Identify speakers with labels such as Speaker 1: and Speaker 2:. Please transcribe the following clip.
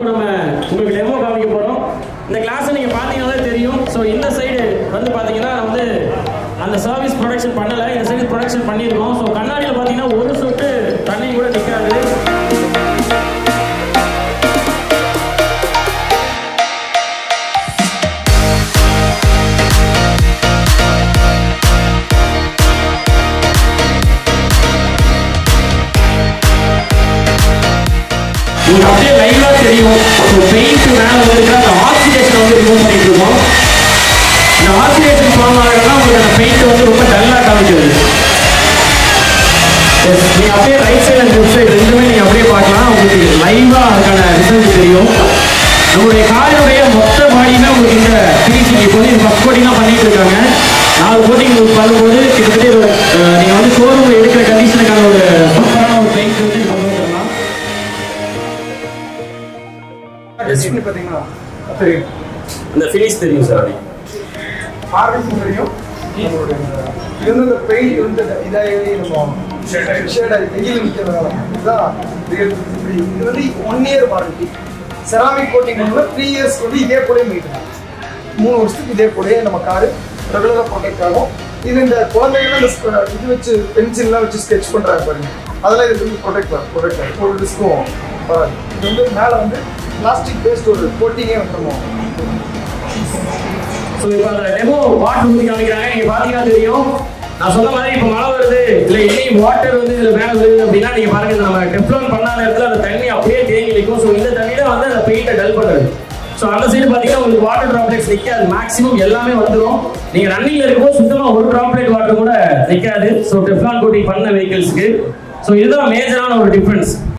Speaker 1: நம்ம உங்களுக்கு டெமோ காமிக்க போறோம். இந்த கிளாஸ் நீங்க பாத்தீங்கன்னா தெரியும். சோ இந்த சைடு வந்து பாத்தீங்கன்னா வந்து அந்த சர்வீஸ் ப்ரொடக்ஷன் பண்ணல, இந்த சைடு ப்ரொடக்ஷன் பண்ணிருக்கோம். சோ கண்ணாடியில பாத்தீங்கன்னா ஒரு சொட்டு தண்ணி கூட நிக்காது. நீங்க அப்படியே லைவா தெரியும். ஸோ பெயிண்ட் மேலே வந்துருக்கிற அந்த ஆக்சிடேஷன் வந்து ரிமூவ் பண்ணிட்டு இருக்கோம். இந்த ஆக்சிடேஷன் ஃபார்ம் ஆகிறதுனா உங்களுக்கு அந்த பெயிண்ட் வந்து ரொம்ப டல்லாக காமிக்குது. நீங்க அப்படியே right side and left side ரெண்டுமே நீங்க அப்படியே பார்க்கலாம். உங்களுக்கு லைவா அதுக்கான ரிசல்ட் தெரியும். நம்மளுடைய காரினுடைய மொத்த பாடியுமே உங்களுக்கு இந்த ஃபினிஷிங் இப்போ வந்து ஃபர்ஸ்ட் கோட்டிங்லாம் பண்ணிட்டு இருக்காங்க. 4 கோட்டிங் பண்ணும்போது கிட்டத்தட்ட நீங்க வந்து ஷோரூம்ல எடுக்கிற கண்டிஷனுக்கான ஒரு சூப்பரான ஒரு பெயிண்ட் வந்து கொண்டு வந்துடலாம். இந்த ஃபினிஷ் தெரியும் சார்.
Speaker 2: ஆரம்பிக்கும் தெரியும். இது வந்து இந்த பெயிண்ட் வந்து இதாகவே நம்ம ஷேட் ஆகி வெயில் நிற்கிறதுனால இதுதான் இப்படி. இது வந்து 1 இயர் வாரண்டி. செராமிக் கோட்டிங் வந்து 3 இயர்ஸ் வந்து இதே போலே மீட்டலாம். 3 வருஷத்துக்கு இதே போலே நம்ம காரு ரெகுலராக ப்ரொடெக்ட் ஆகும். இது இந்த குழந்தைகள் இந்த இது வச்சு பென்சில்லாம் வச்சு ஸ்கெட்ச் பண்ணுறாங்க பாருங்க, அதெல்லாம் இது வந்து ப்ரொடெக்ட் ஆகும். ஒரு டிஸ்க்கும் வராது. இது வந்து மேலே வந்து பிளாஸ்டிக் பேஸ்ட் ஒரு கோட்டிங்கே வந்துடும்.
Speaker 1: ஸோ இப்போ அந்த டெமோ வாட்டர் ஊற்றி காமிக்கிறாங்க. நீங்கள் பார்த்தீங்கன்னா தெரியும். நான் சொன்ன மாதிரி இப்போ மழை வருது, இல்லை எனி வாட்டர் வந்து இதில் மேலே வருது அப்படின்னா நீங்கள் பாருங்க, நம்ம டெஃப்லான் பண்ணாத இடத்துல அந்த தண்ணி அப்படியே தேங்கி நிற்கும். ஸோ இந்த தண்ணியில் வந்து அந்த பெயிண்டை டல் பண்ணுறது. ஸோ அந்த சைடு பார்த்தீங்கன்னா உங்களுக்கு வாட்டர் ட்ராப்லெட்ஸ் நிற்காது. மேக்ஸிமம் எல்லாமே வந்துடும். நீங்கள் ரன்னிங்கில் இருக்கும்போது சுத்தமாக ஒரு ட்ராப்லெட் வாட்டர் கூட நிற்காது. ஸோ டெஃப்லான் கோட்டிங் பண்ண வெஹிக்கிள்ஸ்க்கு. ஸோ இதுதான் மேஜரான ஒரு டிஃப்ரென்ஸ்.